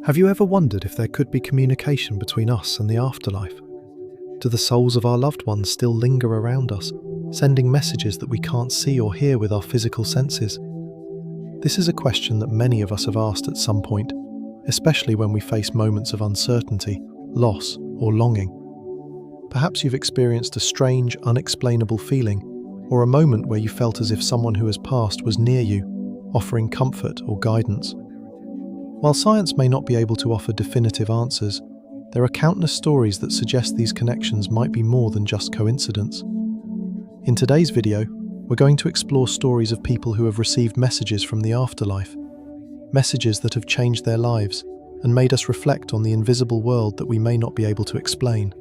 Have you ever wondered if there could be communication between us and the afterlife? Do the souls of our loved ones still linger around us, sending messages that we can't see or hear with our physical senses? This is a question that many of us have asked at some point, especially when we face moments of uncertainty, loss, or longing. Perhaps you've experienced a strange, unexplainable feeling, or a moment where you felt as if someone who has passed was near you, offering comfort or guidance. While science may not be able to offer definitive answers, there are countless stories that suggest these connections might be more than just coincidence. In today's video, we're going to explore stories of people who have received messages from the afterlife, messages that have changed their lives and made us reflect on the invisible world that we may not be able to explain.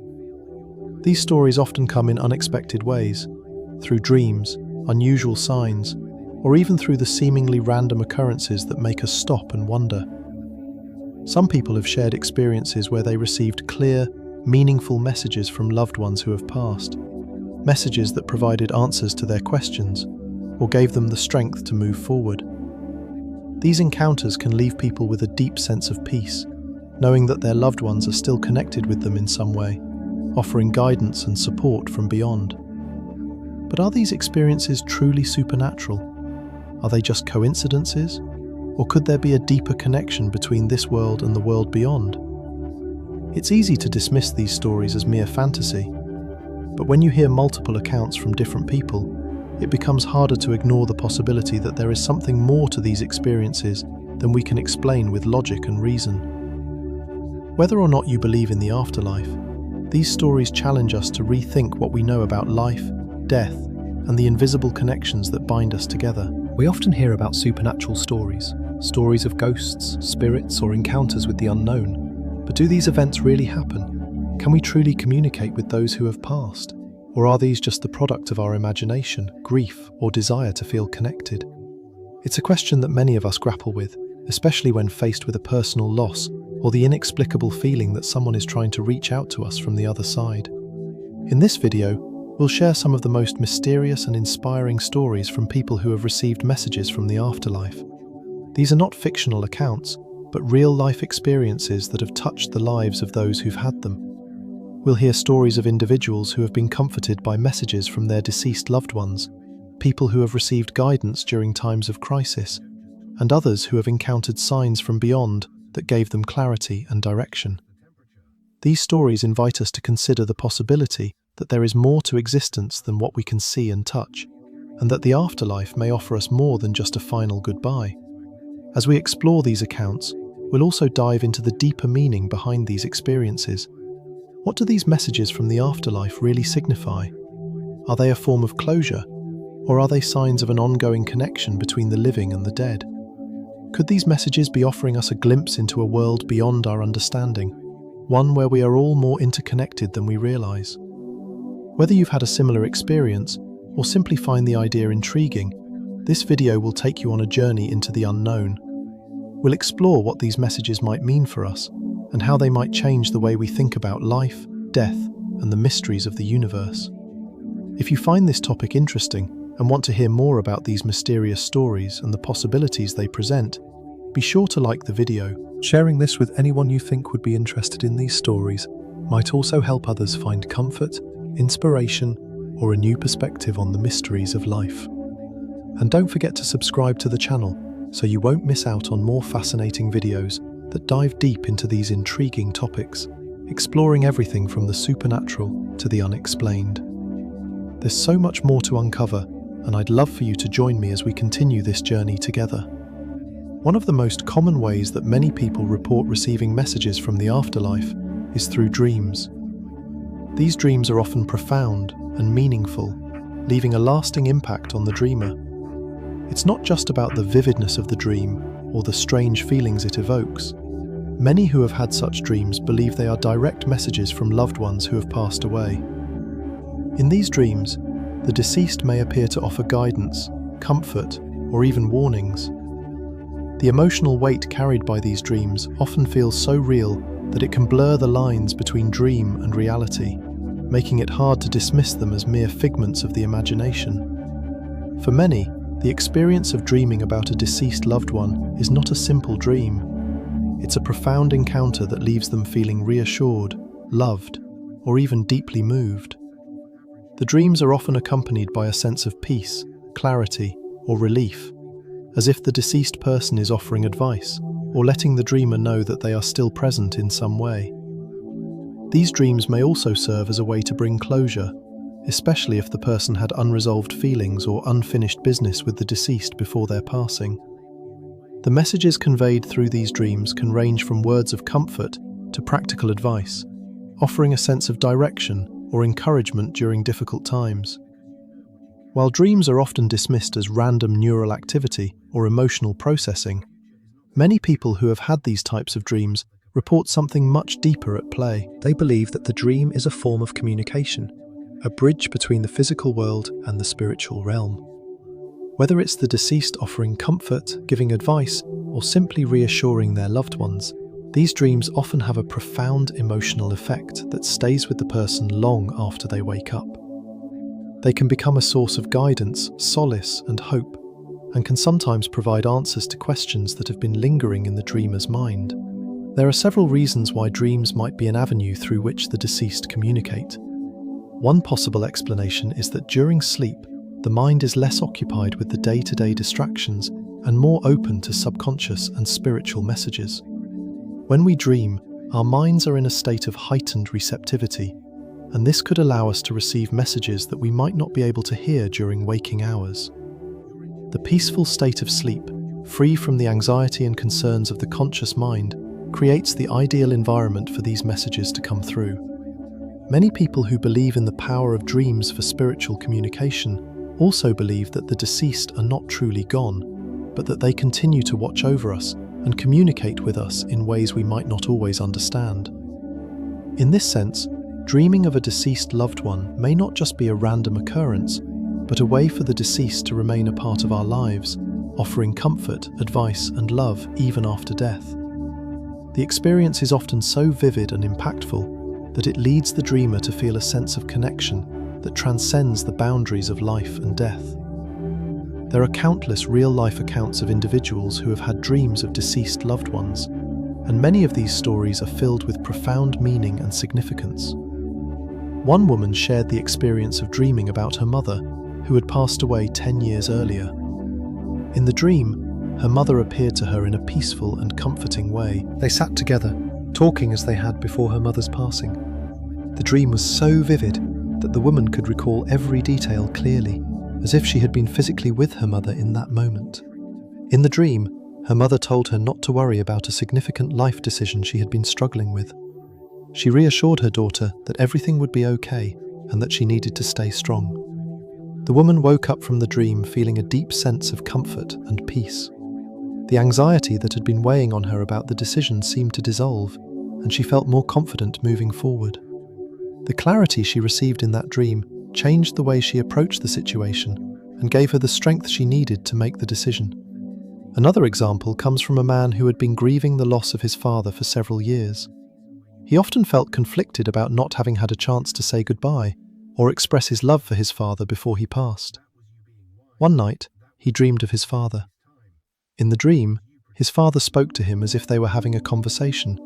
These stories often come in unexpected ways, through dreams, unusual signs, or even through the seemingly random occurrences that make us stop and wonder. Some people have shared experiences where they received clear, meaningful messages from loved ones who have passed, messages that provided answers to their questions or gave them the strength to move forward. These encounters can leave people with a deep sense of peace, knowing that their loved ones are still connected with them in some way, offering guidance and support from beyond. But are these experiences truly supernatural? Are they just coincidences? Or could there be a deeper connection between this world and the world beyond? It's easy to dismiss these stories as mere fantasy, but when you hear multiple accounts from different people, it becomes harder to ignore the possibility that there is something more to these experiences than we can explain with logic and reason. Whether or not you believe in the afterlife, these stories challenge us to rethink what we know about life, death, and the invisible connections that bind us together. We often hear about supernatural stories of ghosts, spirits, or encounters with the unknown. But do these events really happen? Can we truly communicate with those who have passed? Or are these just the product of our imagination, grief, or desire to feel connected? It's a question that many of us grapple with, especially when faced with a personal loss or the inexplicable feeling that someone is trying to reach out to us from the other side. In this video, we'll share some of the most mysterious and inspiring stories from people who have received messages from the afterlife. These are not fictional accounts, but real-life experiences that have touched the lives of those who've had them. We'll hear stories of individuals who have been comforted by messages from their deceased loved ones, people who have received guidance during times of crisis, and others who have encountered signs from beyond that gave them clarity and direction. These stories invite us to consider the possibility that there is more to existence than what we can see and touch, and that the afterlife may offer us more than just a final goodbye. As we explore these accounts, we'll also dive into the deeper meaning behind these experiences. What do these messages from the afterlife really signify? Are they a form of closure, or are they signs of an ongoing connection between the living and the dead? Could these messages be offering us a glimpse into a world beyond our understanding, one where we are all more interconnected than we realize? Whether you've had a similar experience or simply find the idea intriguing, this video will take you on a journey into the unknown. We'll explore what these messages might mean for us and how they might change the way we think about life, death, and the mysteries of the universe. If you find this topic interesting and want to hear more about these mysterious stories and the possibilities they present, be sure to like the video. Sharing this with anyone you think would be interested in these stories might also help others find comfort, inspiration, or a new perspective on the mysteries of life. And don't forget to subscribe to the channel so you won't miss out on more fascinating videos that dive deep into these intriguing topics, exploring everything from the supernatural to the unexplained. There's so much more to uncover, and I'd love for you to join me as we continue this journey together. One of the most common ways that many people report receiving messages from the afterlife is through dreams. These dreams are often profound and meaningful, leaving a lasting impact on the dreamer. It's not just about the vividness of the dream or the strange feelings it evokes. Many who have had such dreams believe they are direct messages from loved ones who have passed away. In these dreams, the deceased may appear to offer guidance, comfort, or even warnings. The emotional weight carried by these dreams often feels so real that it can blur the lines between dream and reality, making it hard to dismiss them as mere figments of the imagination. For many, the experience of dreaming about a deceased loved one is not a simple dream. It's a profound encounter that leaves them feeling reassured, loved, or even deeply moved. The dreams are often accompanied by a sense of peace, clarity, or relief, as if the deceased person is offering advice or letting the dreamer know that they are still present in some way. These dreams may also serve as a way to bring closure, especially if the person had unresolved feelings or unfinished business with the deceased before their passing. The messages conveyed through these dreams can range from words of comfort to practical advice, offering a sense of direction or encouragement during difficult times. While dreams are often dismissed as random neural activity or emotional processing, many people who have had these types of dreams report something much deeper at play. They believe that the dream is a form of communication, a bridge between the physical world and the spiritual realm. Whether it's the deceased offering comfort, giving advice, or simply reassuring their loved ones, these dreams often have a profound emotional effect that stays with the person long after they wake up. They can become a source of guidance, solace, and hope, and can sometimes provide answers to questions that have been lingering in the dreamer's mind. There are several reasons why dreams might be an avenue through which the deceased communicate. One possible explanation is that during sleep, the mind is less occupied with the day-to-day distractions and more open to subconscious and spiritual messages. When we dream, our minds are in a state of heightened receptivity, and this could allow us to receive messages that we might not be able to hear during waking hours. The peaceful state of sleep, free from the anxiety and concerns of the conscious mind, creates the ideal environment for these messages to come through. Many people who believe in the power of dreams for spiritual communication also believe that the deceased are not truly gone, but that they continue to watch over us and communicate with us in ways we might not always understand. In this sense, dreaming of a deceased loved one may not just be a random occurrence, but a way for the deceased to remain a part of our lives, offering comfort, advice, and love even after death. The experience is often so vivid and impactful that it leads the dreamer to feel a sense of connection that transcends the boundaries of life and death. There are countless real-life accounts of individuals who have had dreams of deceased loved ones, and many of these stories are filled with profound meaning and significance. One woman shared the experience of dreaming about her mother, who had passed away 10 years earlier. In the dream, her mother appeared to her in a peaceful and comforting way. They sat together, talking as they had before her mother's passing. The dream was so vivid that the woman could recall every detail clearly, as if she had been physically with her mother in that moment. In the dream, her mother told her not to worry about a significant life decision she had been struggling with. She reassured her daughter that everything would be okay and that she needed to stay strong. The woman woke up from the dream feeling a deep sense of comfort and peace. The anxiety that had been weighing on her about the decision seemed to dissolve, and she felt more confident moving forward. The clarity she received in that dream changed the way she approached the situation and gave her the strength she needed to make the decision. Another example comes from a man who had been grieving the loss of his father for several years. He often felt conflicted about not having had a chance to say goodbye or express his love for his father before he passed. One night, he dreamed of his father. In the dream, his father spoke to him as if they were having a conversation,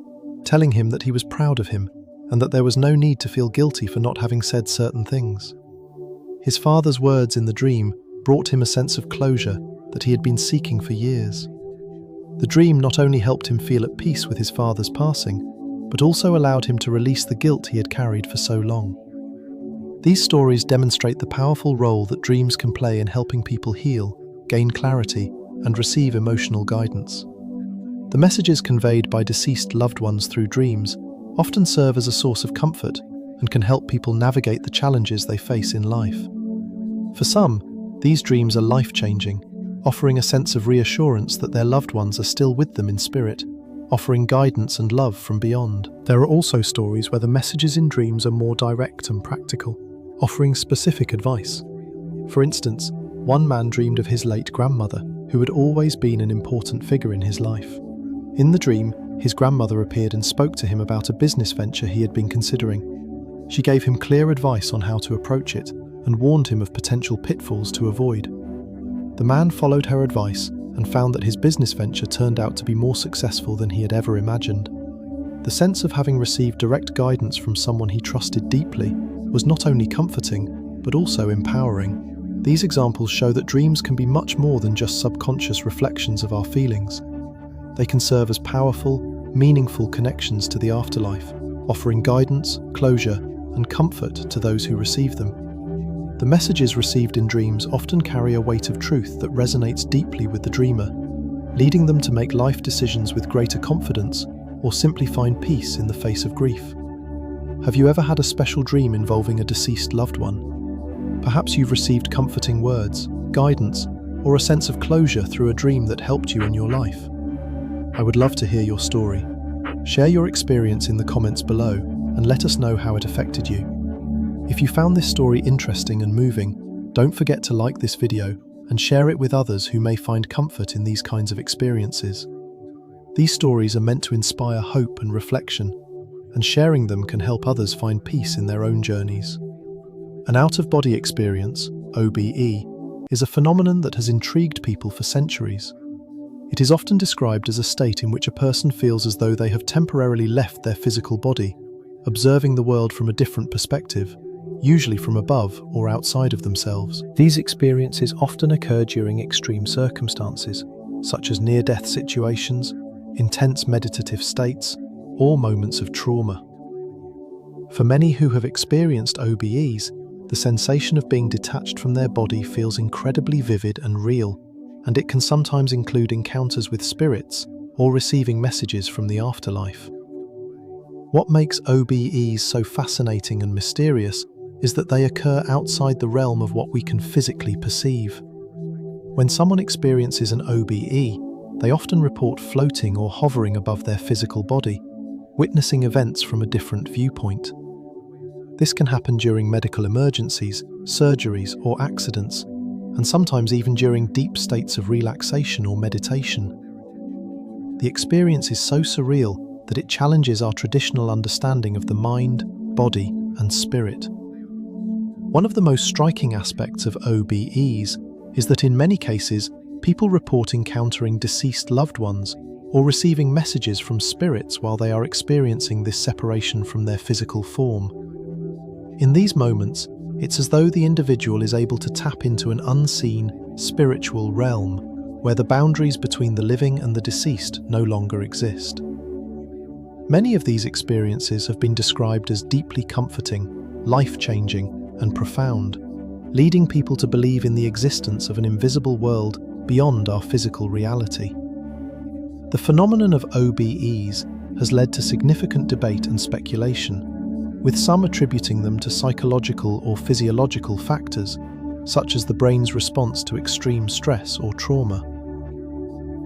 telling him that he was proud of him and that there was no need to feel guilty for not having said certain things. His father's words in the dream brought him a sense of closure that he had been seeking for years. The dream not only helped him feel at peace with his father's passing, but also allowed him to release the guilt he had carried for so long. These stories demonstrate the powerful role that dreams can play in helping people heal, gain clarity, and receive emotional guidance. The messages conveyed by deceased loved ones through dreams often serve as a source of comfort and can help people navigate the challenges they face in life. For some, these dreams are life-changing, offering a sense of reassurance that their loved ones are still with them in spirit, offering guidance and love from beyond. There are also stories where the messages in dreams are more direct and practical, offering specific advice. For instance, one man dreamed of his late grandmother, who had always been an important figure in his life. In the dream, his grandmother appeared and spoke to him about a business venture he had been considering. She gave him clear advice on how to approach it and warned him of potential pitfalls to avoid. The man followed her advice and and found that his business venture turned out to be more successful than he had ever imagined. The sense of having received direct guidance from someone he trusted deeply was not only comforting, but also empowering. These examples show that dreams can be much more than just subconscious reflections of our feelings. They can serve as powerful, meaningful connections to the afterlife, offering guidance, closure, and comfort to those who receive them. The messages received in dreams often carry a weight of truth that resonates deeply with the dreamer, leading them to make life decisions with greater confidence or simply find peace in the face of grief. Have you ever had a special dream involving a deceased loved one? Perhaps you've received comforting words, guidance, or a sense of closure through a dream that helped you in your life. I would love to hear your story. Share your experience in the comments below and let us know how it affected you. If you found this story interesting and moving, don't forget to like this video and share it with others who may find comfort in these kinds of experiences. These stories are meant to inspire hope and reflection, and sharing them can help others find peace in their own journeys. An out-of-body experience, OBE, is a phenomenon that has intrigued people for centuries. It is often described as a state in which a person feels as though they have temporarily left their physical body, observing the world from a different perspective, usually from above or outside of themselves. These experiences often occur during extreme circumstances, such as near-death situations, intense meditative states, or moments of trauma. For many who have experienced OBEs, the sensation of being detached from their body feels incredibly vivid and real, and it can sometimes include encounters with spirits or receiving messages from the afterlife. What makes OBEs so fascinating and mysterious is that they occur outside the realm of what we can physically perceive. When someone experiences an OBE, they often report floating or hovering above their physical body, witnessing events from a different viewpoint. This can happen during medical emergencies, surgeries, or accidents, and sometimes even during deep states of relaxation or meditation. The experience is so surreal that it challenges our traditional understanding of the mind, body, and spirit. One of the most striking aspects of OBEs is that in many cases, people report encountering deceased loved ones or receiving messages from spirits while they are experiencing this separation from their physical form. In these moments, it's as though the individual is able to tap into an unseen, spiritual realm where the boundaries between the living and the deceased no longer exist. Many of these experiences have been described as deeply comforting, life-changing, and profound, leading people to believe in the existence of an invisible world beyond our physical reality. The phenomenon of OBEs has led to significant debate and speculation, with some attributing them to psychological or physiological factors, such as the brain's response to extreme stress or trauma.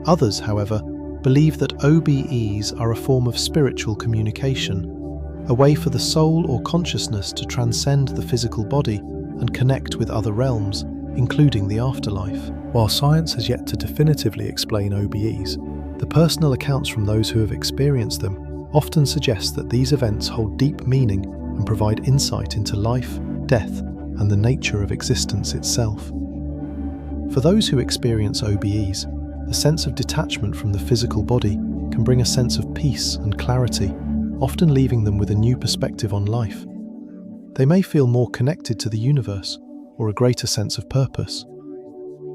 Others, however, believe that OBEs are a form of spiritual communication, a way for the soul or consciousness to transcend the physical body and connect with other realms, including the afterlife. While science has yet to definitively explain OBEs, the personal accounts from those who have experienced them often suggest that these events hold deep meaning and provide insight into life, death, and the nature of existence itself. For those who experience OBEs, the sense of detachment from the physical body can bring a sense of peace and clarity, often leaving them with a new perspective on life. They may feel more connected to the universe or a greater sense of purpose.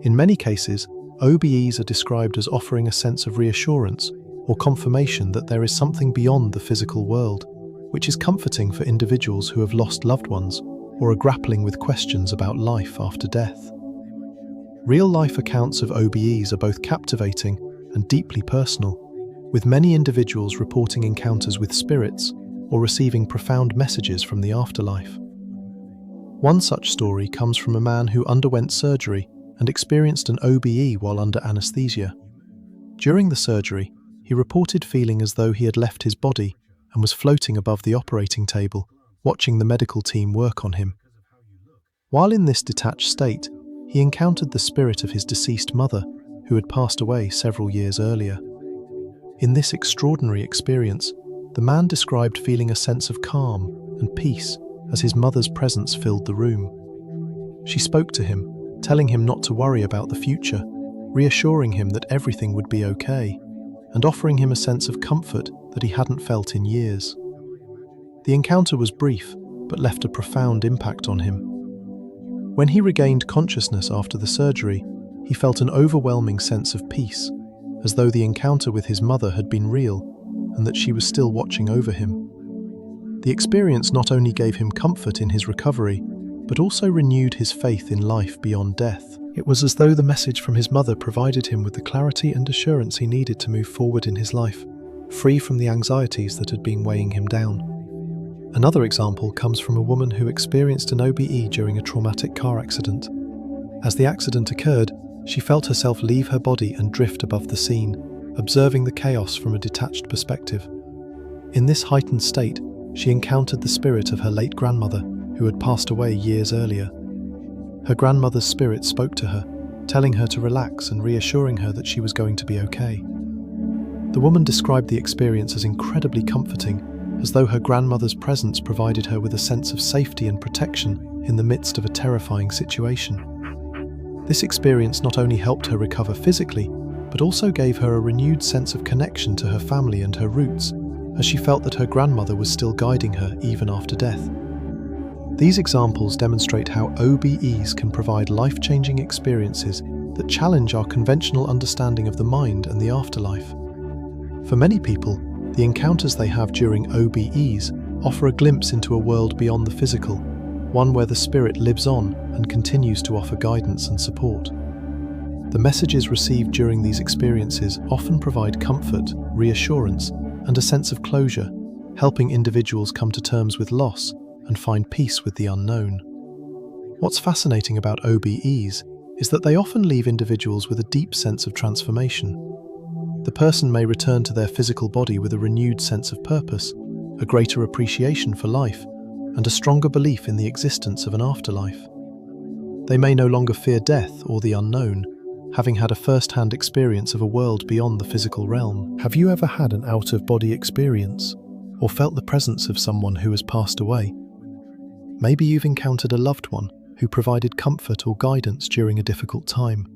In many cases, OBEs are described as offering a sense of reassurance or confirmation that there is something beyond the physical world, which is comforting for individuals who have lost loved ones or are grappling with questions about life after death. Real-life accounts of OBEs are both captivating and deeply personal, with many individuals reporting encounters with spirits or receiving profound messages from the afterlife. One such story comes from a man who underwent surgery and experienced an OBE while under anesthesia. During the surgery, he reported feeling as though he had left his body and was floating above the operating table, watching the medical team work on him. While in this detached state, he encountered the spirit of his deceased mother, who had passed away several years earlier. In this extraordinary experience, the man described feeling a sense of calm and peace as his mother's presence filled the room. She spoke to him, telling him not to worry about the future, reassuring him that everything would be okay, and offering him a sense of comfort that he hadn't felt in years. The encounter was brief, but left a profound impact on him. When he regained consciousness after the surgery, he felt an overwhelming sense of peace, as though the encounter with his mother had been real and that she was still watching over him. The experience not only gave him comfort in his recovery, but also renewed his faith in life beyond death. It was as though the message from his mother provided him with the clarity and assurance he needed to move forward in his life, free from the anxieties that had been weighing him down. Another example comes from a woman who experienced an OBE during a traumatic car accident. As the accident occurred, she felt herself leave her body and drift above the scene, observing the chaos from a detached perspective. In this heightened state, she encountered the spirit of her late grandmother, who had passed away years earlier. Her grandmother's spirit spoke to her, telling her to relax and reassuring her that she was going to be okay. The woman described the experience as incredibly comforting, as though her grandmother's presence provided her with a sense of safety and protection in the midst of a terrifying situation. This experience not only helped her recover physically, but also gave her a renewed sense of connection to her family and her roots, as she felt that her grandmother was still guiding her even after death. These examples demonstrate how OBEs can provide life-changing experiences that challenge our conventional understanding of the mind and the afterlife. For many people, the encounters they have during OBEs offer a glimpse into a world beyond the physical, one where the spirit lives on and continues to offer guidance and support. The messages received during these experiences often provide comfort, reassurance, and a sense of closure, helping individuals come to terms with loss and find peace with the unknown. What's fascinating about OBEs is that they often leave individuals with a deep sense of transformation. The person may return to their physical body with a renewed sense of purpose, a greater appreciation for life, and a stronger belief in the existence of an afterlife. They may no longer fear death or the unknown, having had a first-hand experience of a world beyond the physical realm. Have you ever had an out-of-body experience, or felt the presence of someone who has passed away? Maybe you've encountered a loved one who provided comfort or guidance during a difficult time.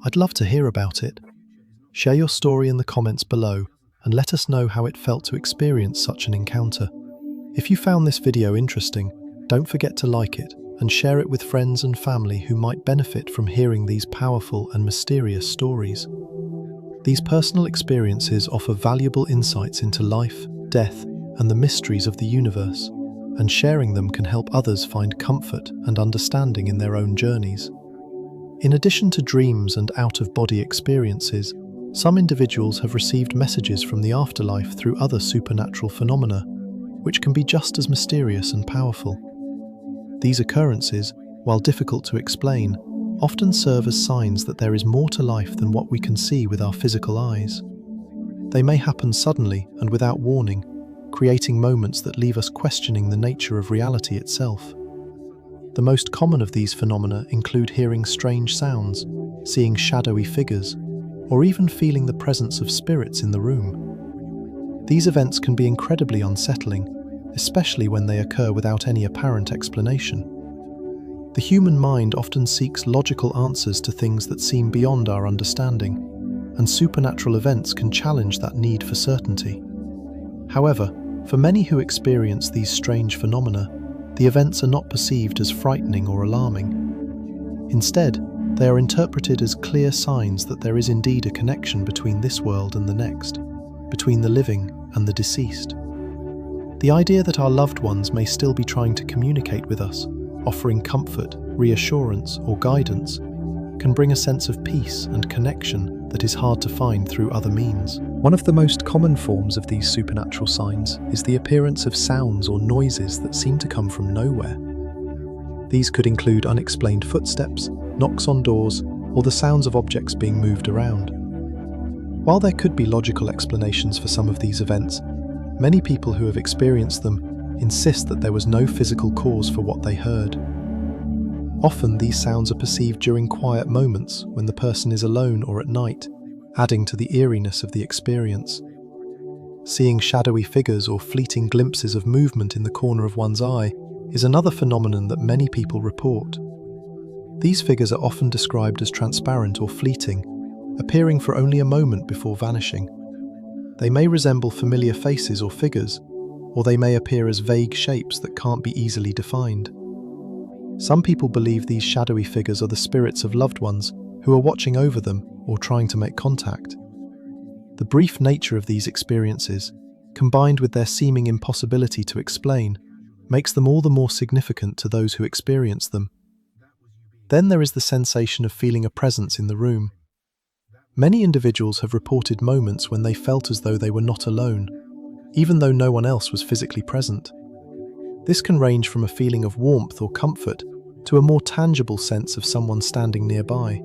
I'd love to hear about it. Share your story in the comments below and let us know how it felt to experience such an encounter. If you found this video interesting, don't forget to like it and share it with friends and family who might benefit from hearing these powerful and mysterious stories. These personal experiences offer valuable insights into life, death, and the mysteries of the universe, and sharing them can help others find comfort and understanding in their own journeys. In addition to dreams and out-of-body experiences, some individuals have received messages from the afterlife through other supernatural phenomena, which can be just as mysterious and powerful. These occurrences, while difficult to explain, often serve as signs that there is more to life than what we can see with our physical eyes. They may happen suddenly and without warning, creating moments that leave us questioning the nature of reality itself. The most common of these phenomena include hearing strange sounds, seeing shadowy figures, or even feeling the presence of spirits in the room. These events can be incredibly unsettling, especially when they occur without any apparent explanation. The human mind often seeks logical answers to things that seem beyond our understanding, and supernatural events can challenge that need for certainty. However, for many who experience these strange phenomena, the events are not perceived as frightening or alarming. Instead, they are interpreted as clear signs that there is indeed a connection between this world and the next, between the living and the deceased. The idea that our loved ones may still be trying to communicate with us, offering comfort, reassurance, or guidance, can bring a sense of peace and connection that is hard to find through other means. One of the most common forms of these supernatural signs is the appearance of sounds or noises that seem to come from nowhere. These could include unexplained footsteps, knocks on doors, or the sounds of objects being moved around. While there could be logical explanations for some of these events, many people who have experienced them insist that there was no physical cause for what they heard. Often these sounds are perceived during quiet moments when the person is alone or at night, adding to the eeriness of the experience. Seeing shadowy figures or fleeting glimpses of movement in the corner of one's eye is another phenomenon that many people report. These figures are often described as transparent or fleeting, appearing for only a moment before vanishing. They may resemble familiar faces or figures, or they may appear as vague shapes that can't be easily defined. Some people believe these shadowy figures are the spirits of loved ones who are watching over them or trying to make contact. The brief nature of these experiences, combined with their seeming impossibility to explain, makes them all the more significant to those who experience them. Then there is the sensation of feeling a presence in the room. Many individuals have reported moments when they felt as though they were not alone, even though no one else was physically present. This can range from a feeling of warmth or comfort to a more tangible sense of someone standing nearby.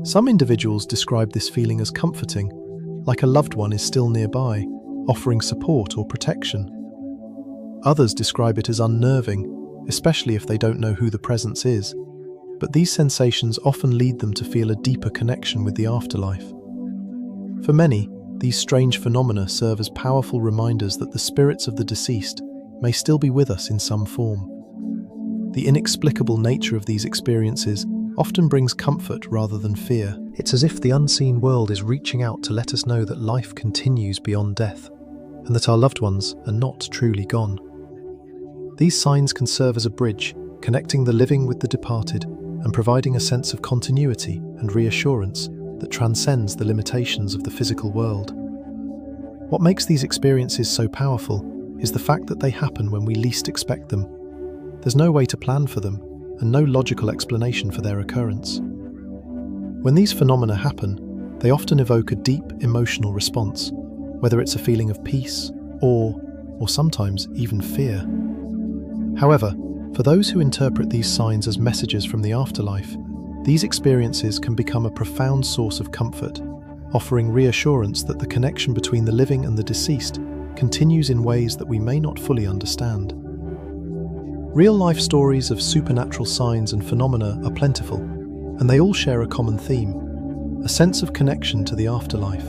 Some individuals describe this feeling as comforting, like a loved one is still nearby, offering support or protection. Others describe it as unnerving, especially if they don't know who the presence is, but these sensations often lead them to feel a deeper connection with the afterlife. For many, these strange phenomena serve as powerful reminders that the spirits of the deceased may still be with us in some form. The inexplicable nature of these experiences often brings comfort rather than fear. It's as if the unseen world is reaching out to let us know that life continues beyond death, and that our loved ones are not truly gone. These signs can serve as a bridge, connecting the living with the departed and providing a sense of continuity and reassurance that transcends the limitations of the physical world. What makes these experiences so powerful is the fact that they happen when we least expect them. There's no way to plan for them, and no logical explanation for their occurrence. When these phenomena happen, they often evoke a deep emotional response, whether it's a feeling of peace, awe, or sometimes even fear. However, for those who interpret these signs as messages from the afterlife, these experiences can become a profound source of comfort, offering reassurance that the connection between the living and the deceased continues in ways that we may not fully understand. Real-life stories of supernatural signs and phenomena are plentiful, and they all share a common theme: a sense of connection to the afterlife.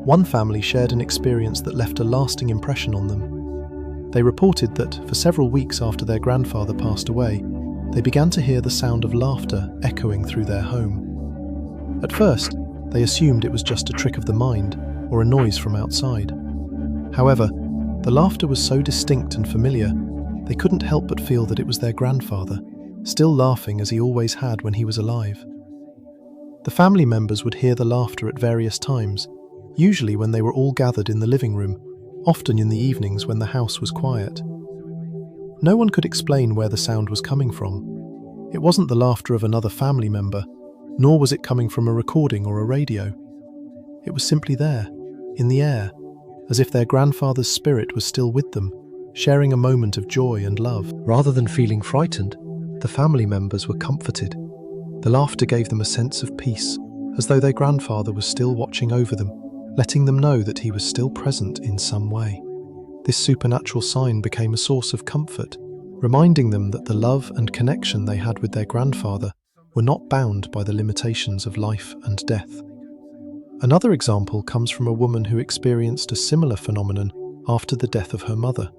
One family shared an experience that left a lasting impression on them. They reported that, for several weeks after their grandfather passed away, they began to hear the sound of laughter echoing through their home. At first, they assumed it was just a trick of the mind or a noise from outside. However, the laughter was so distinct and familiar, they couldn't help but feel that it was their grandfather, still laughing as he always had when he was alive. The family members would hear the laughter at various times, usually when they were all gathered in the living room, often in the evenings when the house was quiet. No one could explain where the sound was coming from. It wasn't the laughter of another family member, nor was it coming from a recording or a radio. It was simply there, in the air, as if their grandfather's spirit was still with them, sharing a moment of joy and love. Rather than feeling frightened, the family members were comforted. The laughter gave them a sense of peace, as though their grandfather was still watching over them, letting them know that he was still present in some way. This supernatural sign became a source of comfort, reminding them that the love and connection they had with their grandfather were not bound by the limitations of life and death. Another example comes from a woman who experienced a similar phenomenon after the death of her mother.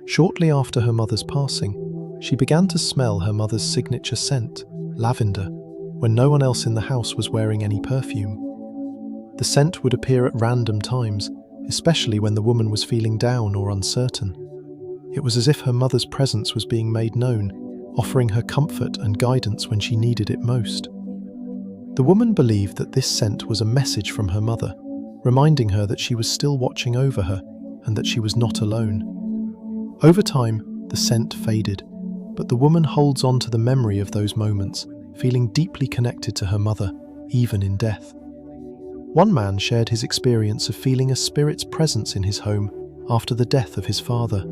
Shortly after her mother's passing, she began to smell her mother's signature scent, lavender, when no one else in the house was wearing any perfume. The scent would appear at random times, especially when the woman was feeling down or uncertain. It was as if her mother's presence was being made known, offering her comfort and guidance when she needed it most. The woman believed that this scent was a message from her mother, reminding her that she was still watching over her and that she was not alone. Over time, the scent faded, but the woman holds on to the memory of those moments, feeling deeply connected to her mother, even in death. One man shared his experience of feeling a spirit's presence in his home after the death of his father.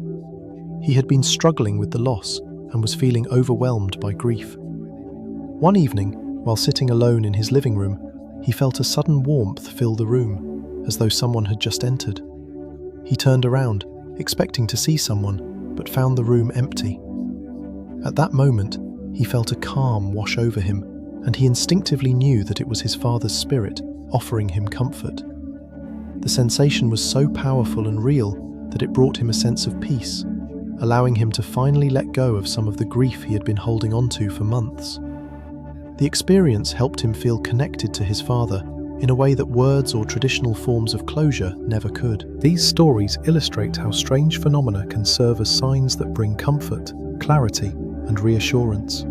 He had been struggling with the loss and was feeling overwhelmed by grief. One evening, while sitting alone in his living room, he felt a sudden warmth fill the room, as though someone had just entered. He turned around, expecting to see someone, but found the room empty. At that moment, he felt a calm wash over him, and he instinctively knew that it was his father's spirit offering him comfort. The sensation was so powerful and real that it brought him a sense of peace, allowing him to finally let go of some of the grief he had been holding on to for months. The experience helped him feel connected to his father in a way that words or traditional forms of closure never could. These stories illustrate how strange phenomena can serve as signs that bring comfort, clarity, and reassurance.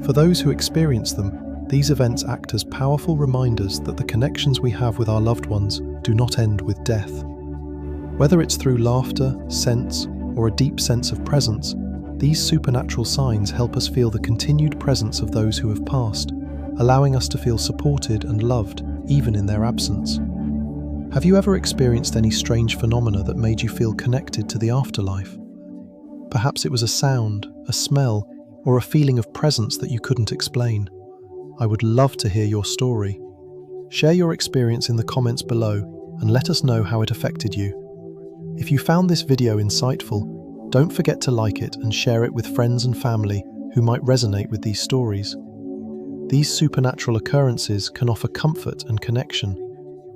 For those who experience them, these events act as powerful reminders that the connections we have with our loved ones do not end with death. Whether it's through laughter, sense, or a deep sense of presence, these supernatural signs help us feel the continued presence of those who have passed, allowing us to feel supported and loved even in their absence. Have you ever experienced any strange phenomena that made you feel connected to the afterlife? Perhaps it was a sound, a smell, or a feeling of presence that you couldn't explain. I would love to hear your story. Share your experience in the comments below and let us know how it affected you. If you found this video insightful, don't forget to like it and share it with friends and family who might resonate with these stories. These supernatural occurrences can offer comfort and connection,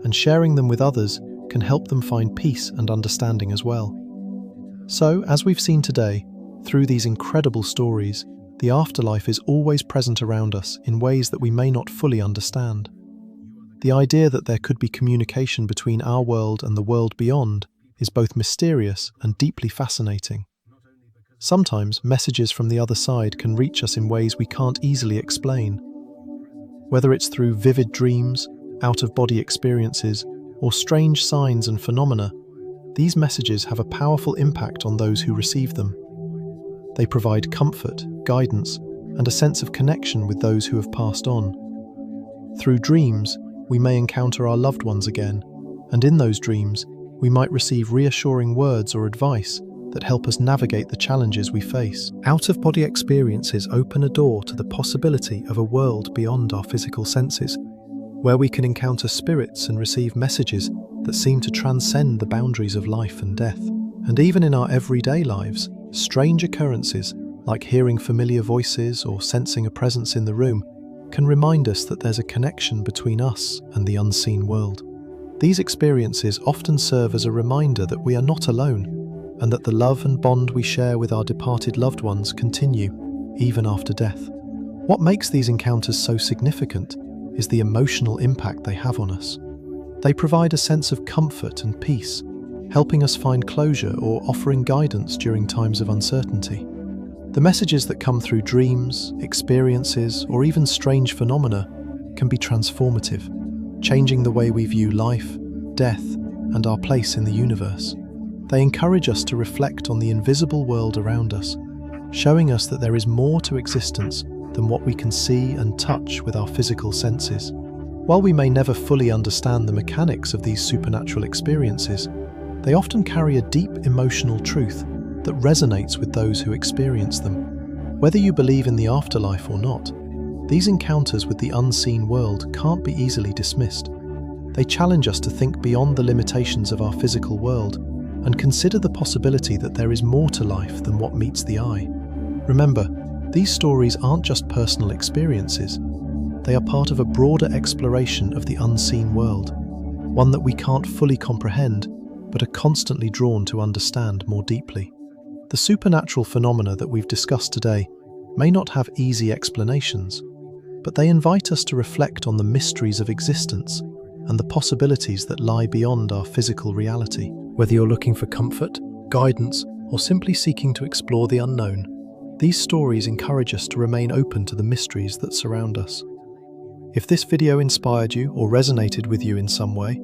and sharing them with others can help them find peace and understanding as well. So, as we've seen today, through these incredible stories, the afterlife is always present around us in ways that we may not fully understand. The idea that there could be communication between our world and the world beyond is both mysterious and deeply fascinating. Sometimes messages from the other side can reach us in ways we can't easily explain. Whether it's through vivid dreams, out-of-body experiences, or strange signs and phenomena, these messages have a powerful impact on those who receive them. They provide comfort, guidance, and a sense of connection with those who have passed on. Through dreams, we may encounter our loved ones again, and in those dreams, we might receive reassuring words or advice that help us navigate the challenges we face. Out-of-body experiences open a door to the possibility of a world beyond our physical senses, where we can encounter spirits and receive messages that seem to transcend the boundaries of life and death. And even in our everyday lives, strange occurrences, like hearing familiar voices or sensing a presence in the room, can remind us that there's a connection between us and the unseen world. These experiences often serve as a reminder that we are not alone, and that the love and bond we share with our departed loved ones continue, even after death. What makes these encounters so significant is the emotional impact they have on us. They provide a sense of comfort and peace, helping us find closure or offering guidance during times of uncertainty. The messages that come through dreams, experiences, or even strange phenomena can be transformative, changing the way we view life, death, and our place in the universe. They encourage us to reflect on the invisible world around us, showing us that there is more to existence than what we can see and touch with our physical senses. While we may never fully understand the mechanics of these supernatural experiences, they often carry a deep emotional truth that resonates with those who experience them. Whether you believe in the afterlife or not, these encounters with the unseen world can't be easily dismissed. They challenge us to think beyond the limitations of our physical world and consider the possibility that there is more to life than what meets the eye. Remember, these stories aren't just personal experiences. They are part of a broader exploration of the unseen world, one that we can't fully comprehend, but are constantly drawn to understand more deeply. The supernatural phenomena that we've discussed today may not have easy explanations, but they invite us to reflect on the mysteries of existence and the possibilities that lie beyond our physical reality. Whether you're looking for comfort, guidance, or simply seeking to explore the unknown, these stories encourage us to remain open to the mysteries that surround us. If this video inspired you or resonated with you in some way,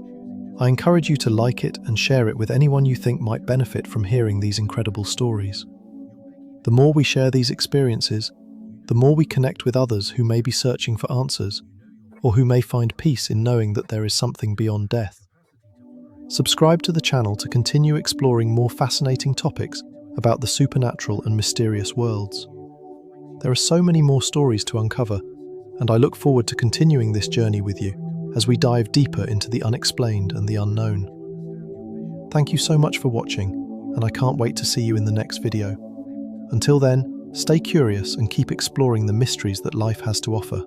I encourage you to like it and share it with anyone you think might benefit from hearing these incredible stories. The more we share these experiences, the more we connect with others who may be searching for answers, or who may find peace in knowing that there is something beyond death. Subscribe to the channel to continue exploring more fascinating topics about the supernatural and mysterious worlds. There are so many more stories to uncover, and I look forward to continuing this journey with you as we dive deeper into the unexplained and the unknown. Thank you so much for watching, and I can't wait to see you in the next video. Until then, stay curious and keep exploring the mysteries that life has to offer.